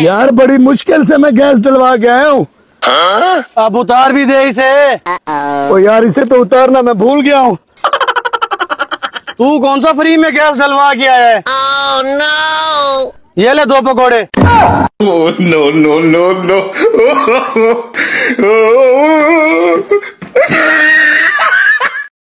यार बड़ी मुश्किल से मैं गैस डलवा के आया हूँ। अब उतार भी दे इसे। ओ यार इसे तो उतारना मैं भूल गया हूँ। तू कौन सा फ्री में गैस डलवा के आया है? Oh no! ये ले 2 पकौड़े। Oh, no, no, no, no.